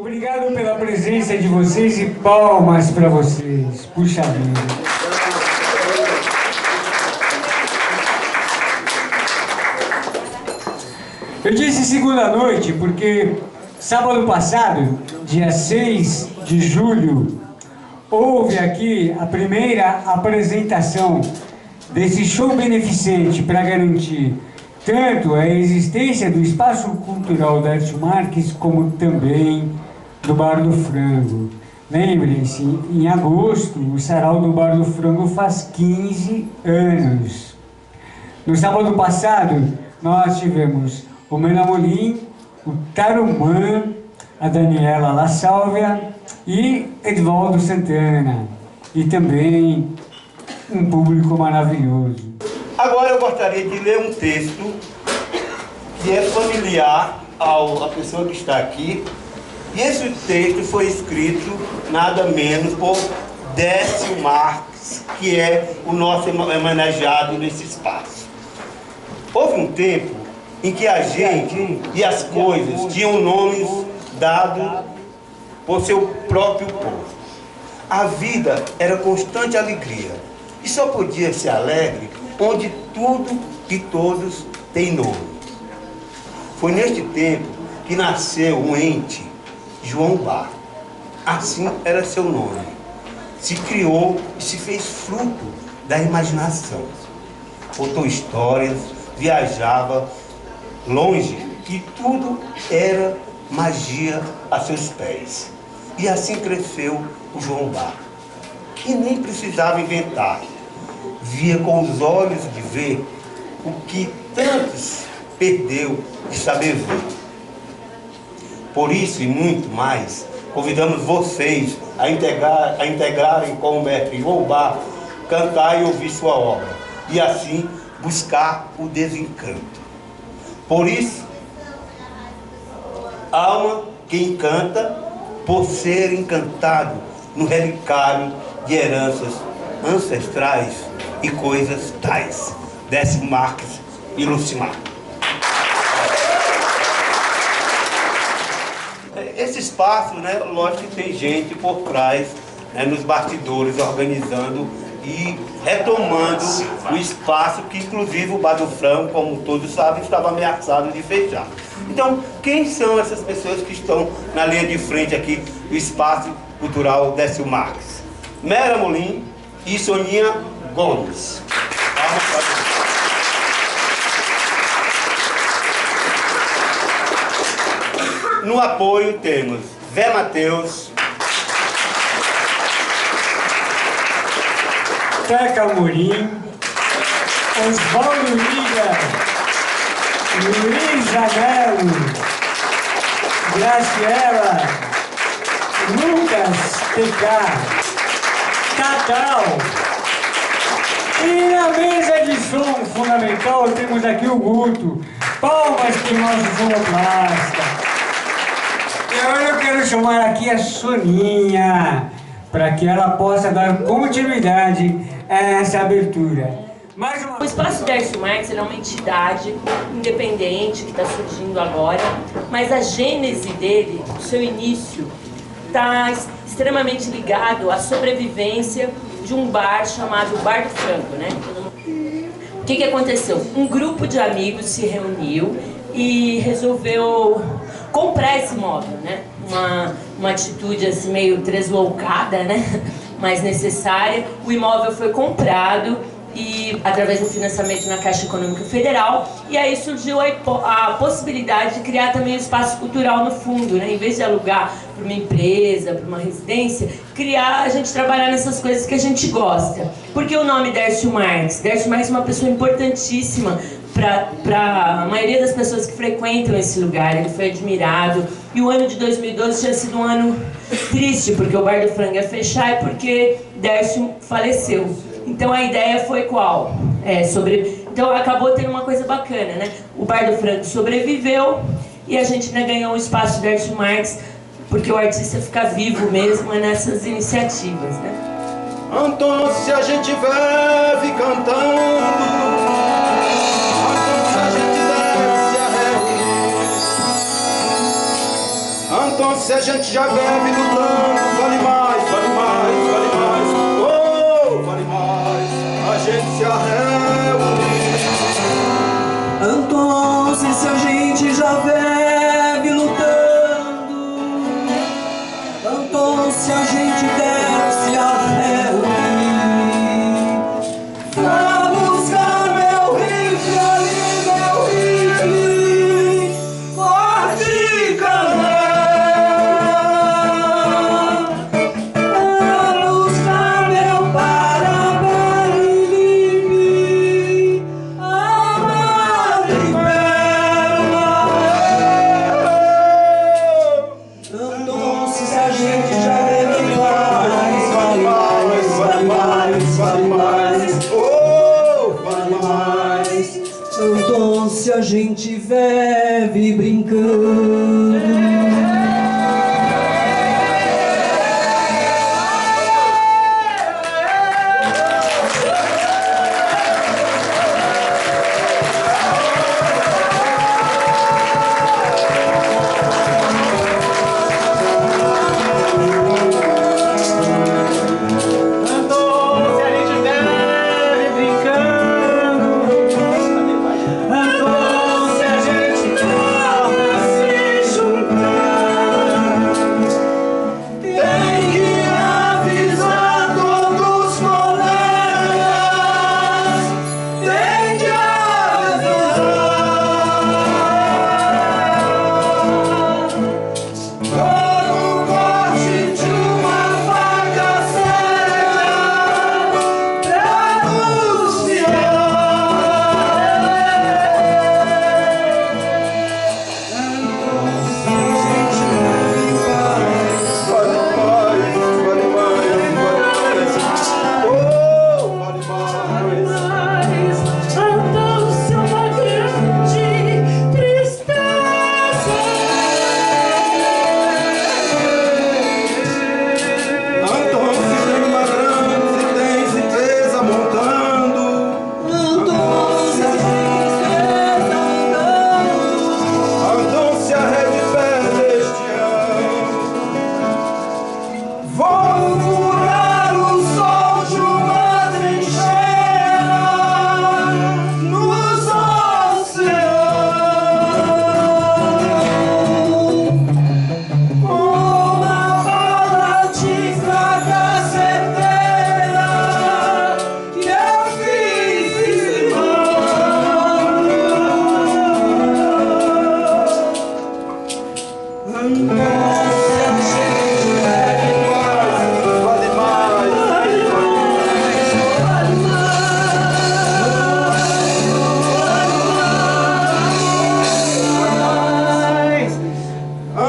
Obrigado pela presença de vocês e palmas para vocês. Puxa vida. Eu disse segunda noite porque sábado passado, dia 6 de julho, houve aqui a primeira apresentação desse show beneficente para garantir tanto a existência do Espaço Cultural Dércio Marques, como também do Bar do Frango. Lembrem-se, em agosto, o Sarau do Bar do Frango faz 15 anos. No sábado passado, nós tivemos o Menamolim, o Tarumã, a Daniela La Sálvia e Edvaldo Santana. E também um público maravilhoso. Agora eu gostaria de ler um texto que é familiar à pessoa que está aqui. E esse texto foi escrito nada menos por Dércio Marques, que é o nosso homenageado nesse espaço. Houve um tempo em que a gente e as coisas tinham nomes dados por seu próprio povo. A vida era constante alegria e só podia ser alegre onde tudo e todos têm nome. Foi neste tempo que nasceu um ente, João Bar. Assim era seu nome. Se criou e se fez fruto da imaginação. Contou histórias, viajava longe e tudo era magia a seus pés. E assim cresceu o João Bar, que nem precisava inventar. Via com os olhos de ver o que tantos perdeu de saber ver. Por isso e muito mais, convidamos vocês a integrarem com o mestre João Bar, cantar e ouvir sua obra, e assim buscar o desencanto. Por isso, alma que encanta por ser encantado no relicário de heranças ancestrais e coisas tais. Dércio Marques e Lucimar. Esse espaço, né, lógico que tem gente por trás, né, nos bastidores, organizando e retomando o espaço que, inclusive, o Bar do Frango, como todos sabem, estava ameaçado de fechar. Então, quem são essas pessoas que estão na linha de frente aqui do Espaço Cultural Dércio Marques? Mera Molim e Soninha Gomes. No apoio temos Zé Mateus, Teca Amorim, Osvaldo Liga, Luiz Anelo, Graciela, Lucas TK, Cacau. E na mesa de som fundamental temos aqui o Guto. Palmas para o nosso sonoplasta. E agora eu quero chamar aqui a Soninha, para que ela possa dar continuidade a essa abertura. O Espaço Dércio Marques é uma entidade independente que está surgindo agora, mas a gênese dele, o seu início, está extremamente ligado à sobrevivência de um bar chamado Bar do Frango, né? O que aconteceu? Um grupo de amigos se reuniu e resolveu comprar esse imóvel, né? Uma atitude assim meio tresloucada, né? Mas necessária. O imóvel foi comprado e através do financiamento na Caixa Econômica Federal, e aí surgiu a possibilidade de criar também um espaço cultural no fundo, né? Em vez de alugar para uma empresa, para uma residência, a gente trabalhar nessas coisas que a gente gosta. Porque o nome Dércio Marques? Dércio Marques é uma pessoa importantíssima para a maioria das pessoas que frequentam esse lugar. Ele foi admirado, e o ano de 2012 tinha sido um ano triste, porque o Bar do Frango ia fechar e porque Dércio faleceu. Então a ideia foi qual? Então acabou tendo uma coisa bacana, né? O Bar do Frango sobreviveu e a gente, né, ganhou um espaço Dércio Marques, porque o artista fica vivo mesmo nessas iniciativas, né? Então, se a gente vive cantando, então se a gente já bebe lutando, vale mais, vale mais, vale mais, oh, vale mais, a gente se reúne. Então, se a gente já bebe lutando, então se a gente deve se reunir pra buscar meu rifle ali, meu rifle, corte canela. Pra buscar meu parabéns, amado e pérola. Então, se a gente já bebe mais, vale mais, vale mais, vale mais, Oh, vale mais. então se a gente vive brincando.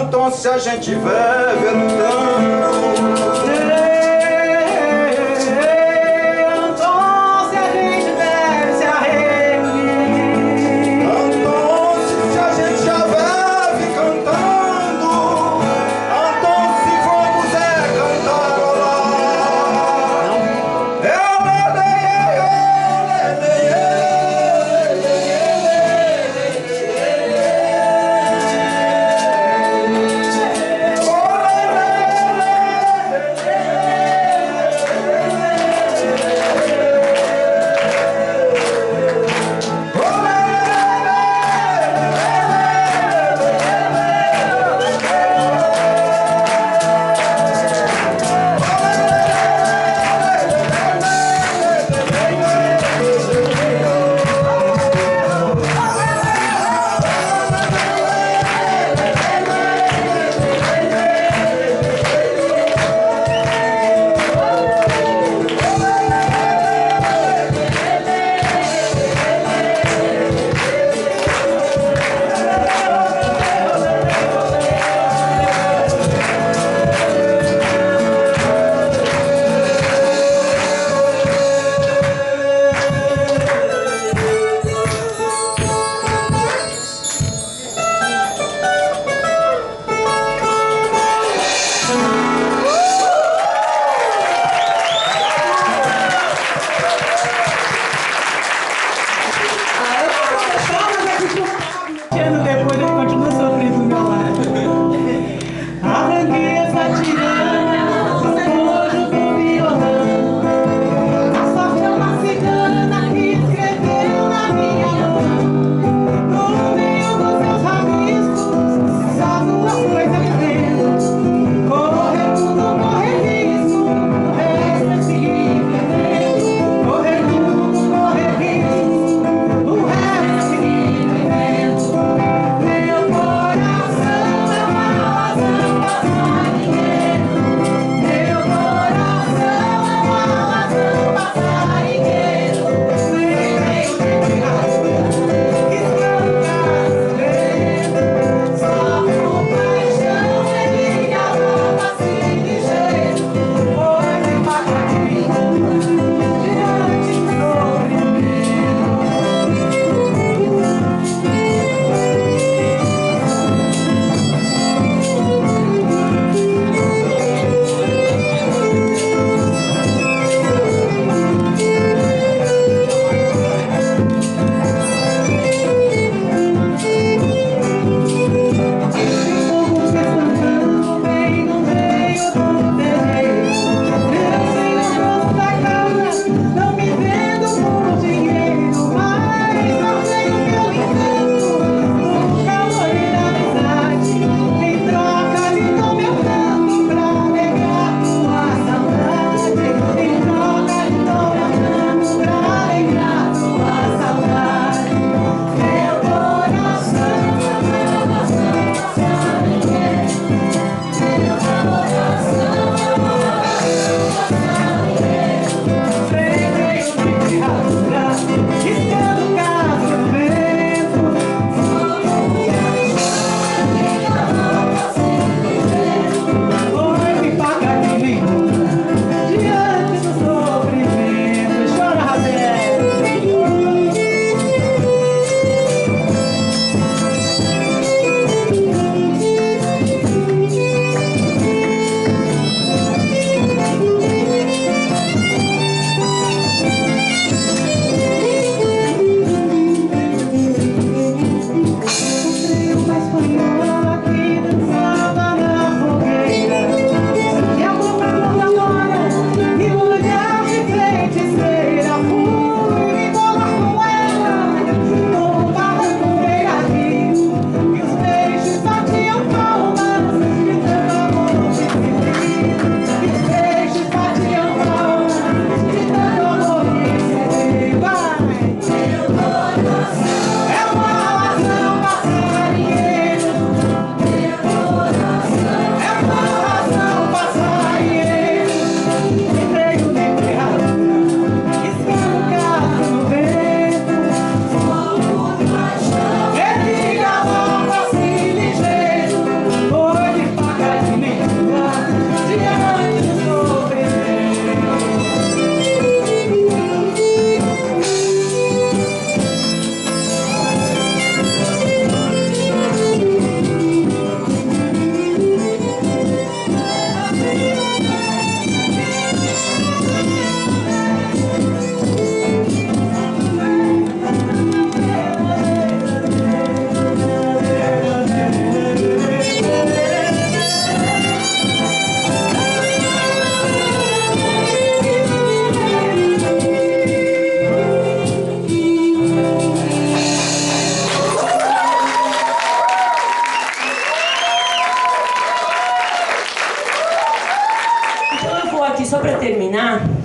Então se a gente vive lutando,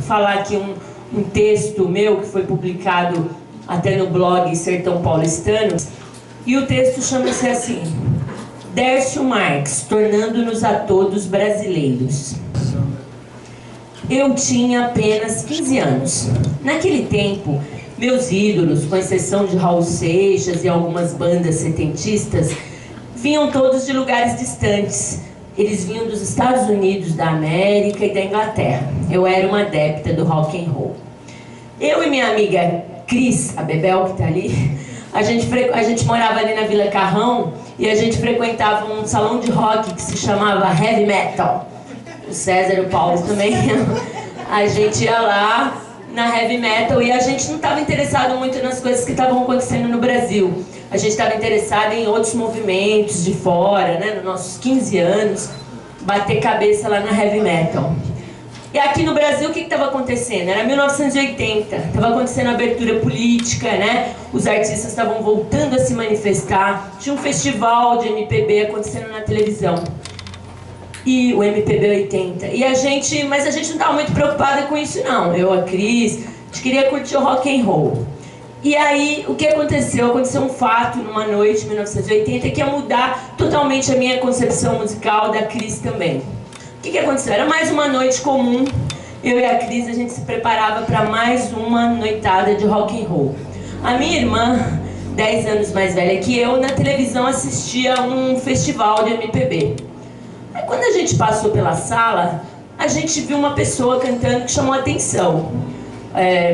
falar aqui um texto meu que foi publicado até no blog Sertão Paulistano. E o texto chama-se assim: Dércio Marques, tornando-nos a todos brasileiros. Eu tinha apenas 15 anos. Naquele tempo, meus ídolos, com exceção de Raul Seixas e algumas bandas setentistas, vinham todos de lugares distantes. Eles vinham dos Estados Unidos, da América e da Inglaterra. Eu era uma adepta do rock and roll. Eu e minha amiga Cris, a Bebel que está ali, a gente morava ali na Vila Carrão e a gente frequentava um salão de rock que se chamava Heavy Metal. O César e o Paulo também. A gente ia lá na Heavy Metal e a gente não estava interessado muito nas coisas que estavam acontecendo no Brasil. A gente estava interessado em outros movimentos de fora, né? Nos nossos 15 anos, bater cabeça lá na Heavy Metal. E aqui no Brasil, o que estava acontecendo? Era 1980, estava acontecendo a abertura política, né? Os artistas estavam voltando a se manifestar, tinha um festival de MPB acontecendo na televisão. E o MPB 80. Mas a gente não estava muito preocupada com isso não. Eu, a Cris, a gente queria curtir o rock and roll. E aí, o que aconteceu? Aconteceu um fato numa noite, em 1980, que ia mudar totalmente a minha concepção musical, da Cris também. O que aconteceu? Era mais uma noite comum. Eu e a Cris, a gente se preparava para mais uma noitada de rock and roll. A minha irmã, 10 anos mais velha que eu, na televisão assistia um festival de MPB. Aí quando a gente passou pela sala, a gente viu uma pessoa cantando que chamou a atenção.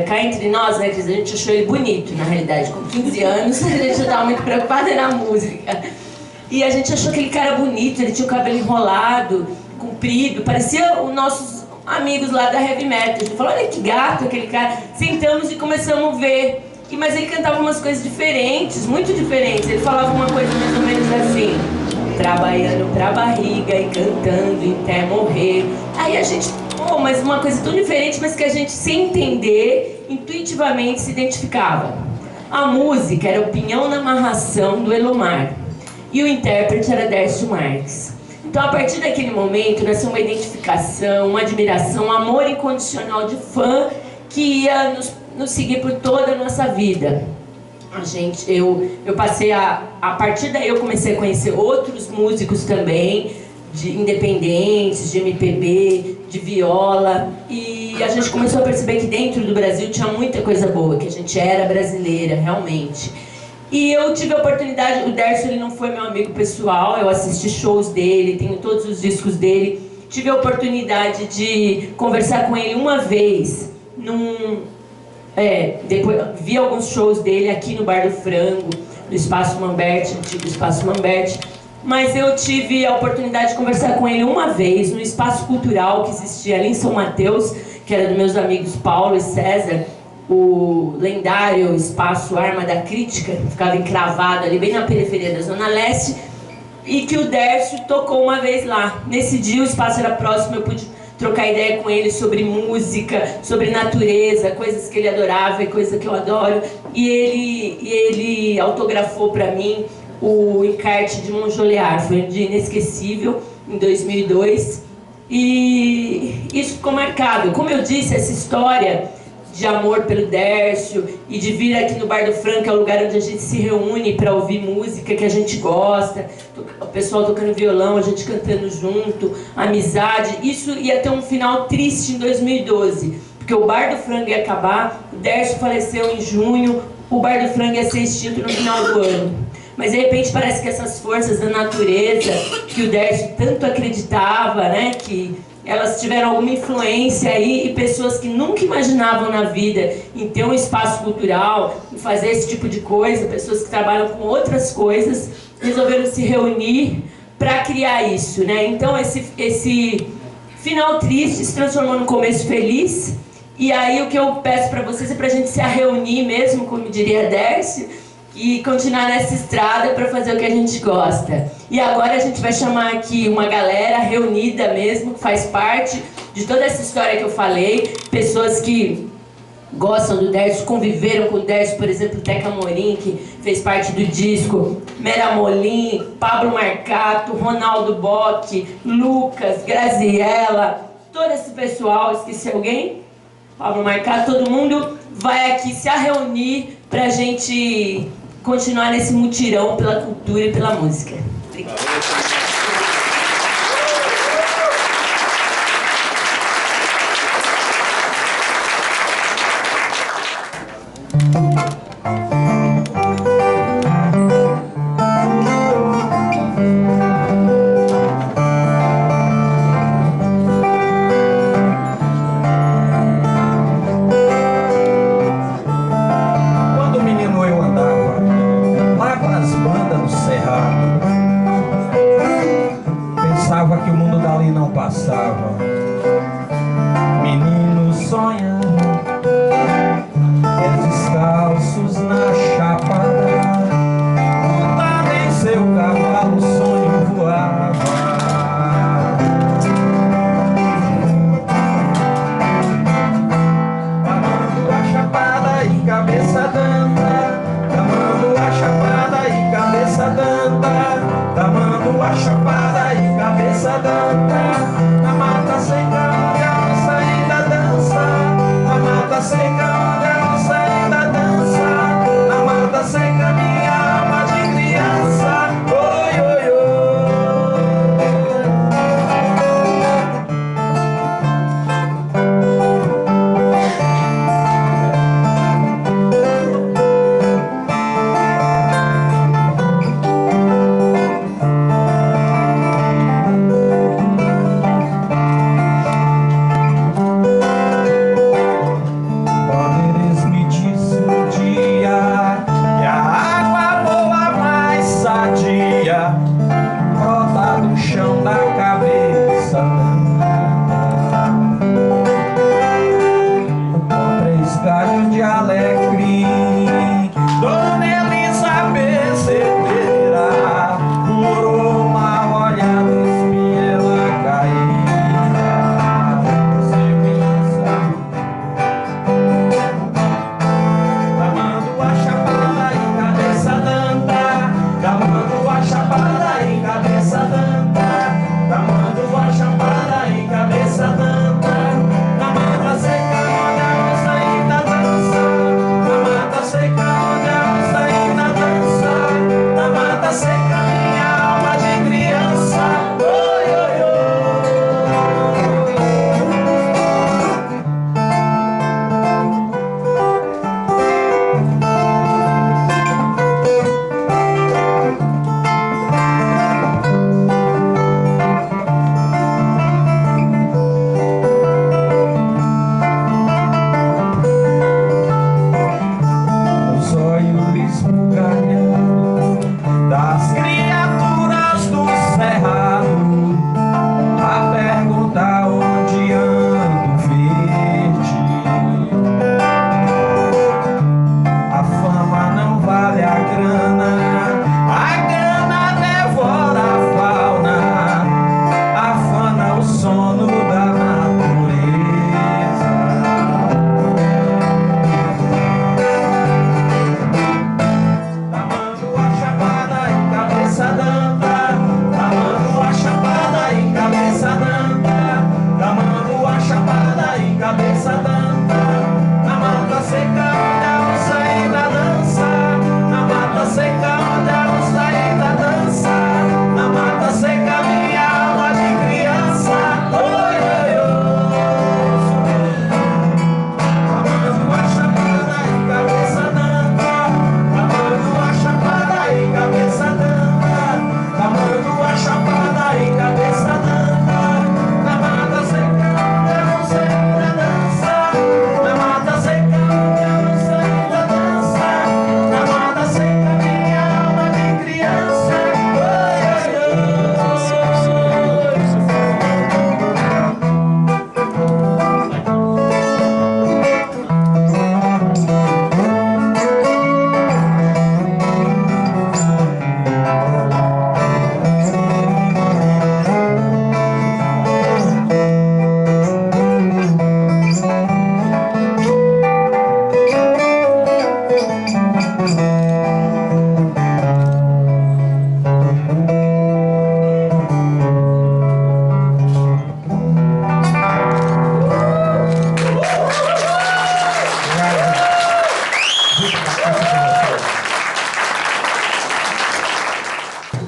Cá entre nós, né, Cris, a gente achou ele bonito, na realidade. Com 15 anos, a gente não estava muito preocupada na música. E a gente achou aquele cara bonito, ele tinha o cabelo enrolado, comprido, parecia os nossos amigos lá da Heavy Metal. A gente falou, olha que gato aquele cara. Sentamos e começamos a ver. Mas ele cantava umas coisas diferentes, muito diferentes. Ele falava uma coisa mais ou menos assim: trabalhando pra barriga e cantando até morrer. Aí a gente, mas uma coisa tão diferente, mas que a gente, sem entender, intuitivamente se identificava. A música era o Pinhão na Amarração, do Elomar. E o intérprete era Dércio Marques. Então, a partir daquele momento, nasceu uma identificação, uma admiração, um amor incondicional de fã que ia nos seguir por toda a nossa vida. Eu passei a partir daí eu comecei a conhecer outros músicos também, de independentes, de MPB, de viola, e a gente começou a perceber que dentro do Brasil tinha muita coisa boa, que a gente era brasileira, realmente. E eu tive a oportunidade, o Dércio ele não foi meu amigo pessoal, eu assisti shows dele, tenho todos os discos dele, tive a oportunidade de conversar com ele uma vez, depois vi alguns shows dele aqui no Bar do Frango, no Espaço Mambert, antigo Espaço Mambert, mas eu tive a oportunidade de conversar com ele uma vez no Espaço Cultural que existia ali em São Mateus, que era dos meus amigos Paulo e César, o lendário Espaço Arma da Crítica, que ficava encravado ali bem na periferia da Zona Leste, e que o Dércio tocou uma vez lá. Nesse dia o espaço era próximo, eu pude trocar ideia com ele sobre música, sobre natureza, coisas que ele adorava e coisas que eu adoro. E ele autografou para mim o encarte de Montjoliard. Foi um dia inesquecível, em 2002. E isso ficou marcado. Como eu disse, essa história de amor pelo Dércio e de vir aqui no Bar do Franco, é o lugar onde a gente se reúne para ouvir música que a gente gosta, o pessoal tocando violão, a gente cantando junto, amizade. Isso ia ter um final triste em 2012, porque o Bar do Frango ia acabar, o Dércio faleceu em junho, o Bar do Frango ia ser extinto no final do ano. Mas de repente parece que essas forças da natureza, que o Dércio tanto acreditava, né, que elas tiveram alguma influência aí, e pessoas que nunca imaginavam na vida em ter um espaço cultural, em fazer esse tipo de coisa, pessoas que trabalham com outras coisas, resolveram se reunir para criar isso, né? Então esse final triste se transformou num começo feliz, e aí o que eu peço para vocês é para a gente se reunir mesmo, como diria Dércio, e continuar nessa estrada para fazer o que a gente gosta. E agora a gente vai chamar aqui uma galera reunida mesmo, que faz parte de toda essa história que eu falei, pessoas que gostam do Dércio, conviveram com o Dércio, por exemplo, Teca Morim, que fez parte do disco, Mera Molim, Pablo Marcato, Ronaldo Bock, Lucas, Graziella, todo esse pessoal. Esqueci alguém? Vamos marcar, todo mundo vai aqui se reunir pra gente continuar nesse mutirão pela cultura e pela música. Obrigada. Quando menino eu andava lá com as bandas no cerrado,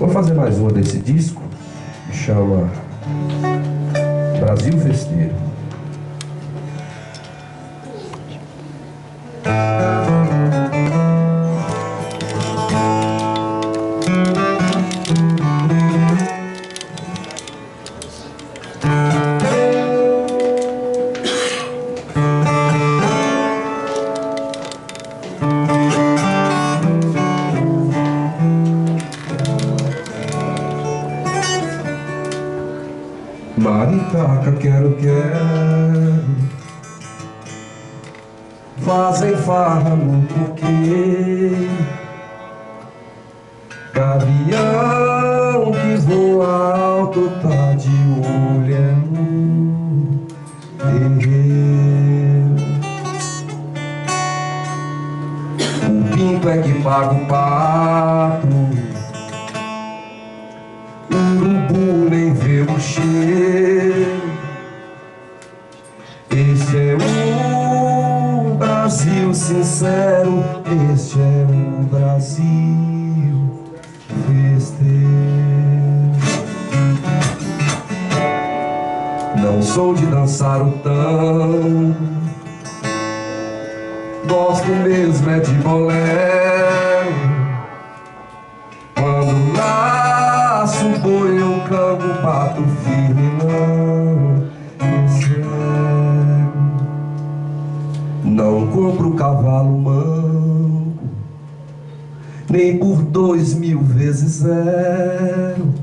Vou fazer mais uma desse disco, que chama Brasil Festeiro. Maritaca, quero, fazem farra no coqueiro, gavião que voa alto tá de olho no terreiro. O pinto é que paga o pato, urubu nem vê o cheiro. Este é o Brasil sincero, este é o Brasil festeiro. Não sou de dançar o tango, gosto mesmo é de bolero. Quando nasce o boi eu canto, bato firme, não, esse é. Não compro cavalo manco, nem por 2000 vezes zero.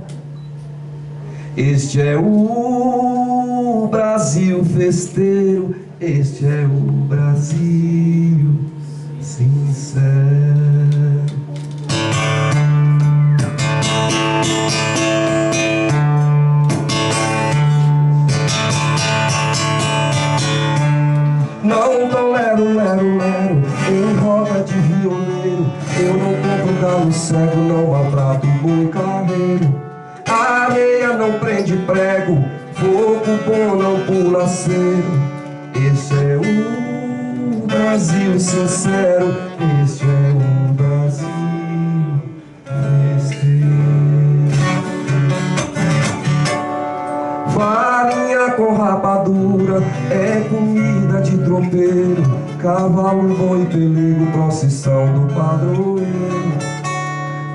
Este é o Brasil festeiro, este é o Brasil sincero. Não tolero lero em roda de violeiro. Eu não compro galo cego, não maltrato boi carreiro. A areia não prende prego, fogo bom não pula cero. Este é o Brasil sincero, este é o Brasil festeiro. Farinha com rapadura é comida de tropeiro, cavalo, boi, pelego, procissão do padroeiro.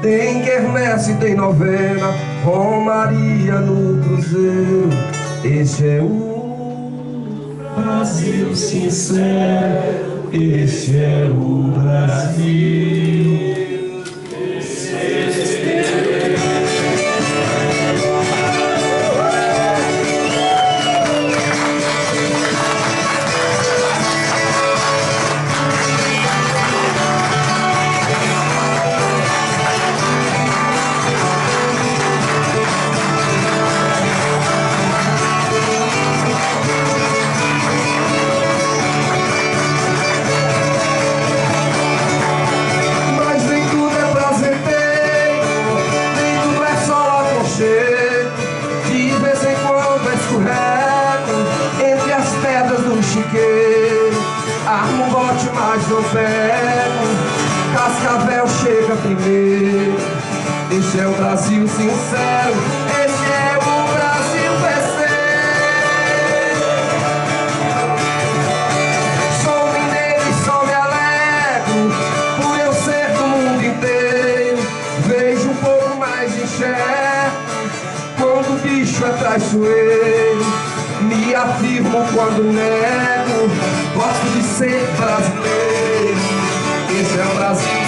Tem quermesse, tem novena, romaria no cruzeiro. Este é o Brasil sincero, este é o Brasil. Entre as pedras do chiqueiro, armo um bote, mas não pego. Cascavel chega primeiro. Este é o Brasil sincero, este é o Brasil festeiro. Sou mineiro e só me alegro por eu ser do mundo inteiro. Vejo um pouco mais de enxergo quando o bicho é traiçoeiro. Me afirmo quando nego, gosto de ser brasileiro. Esse é o Brasil.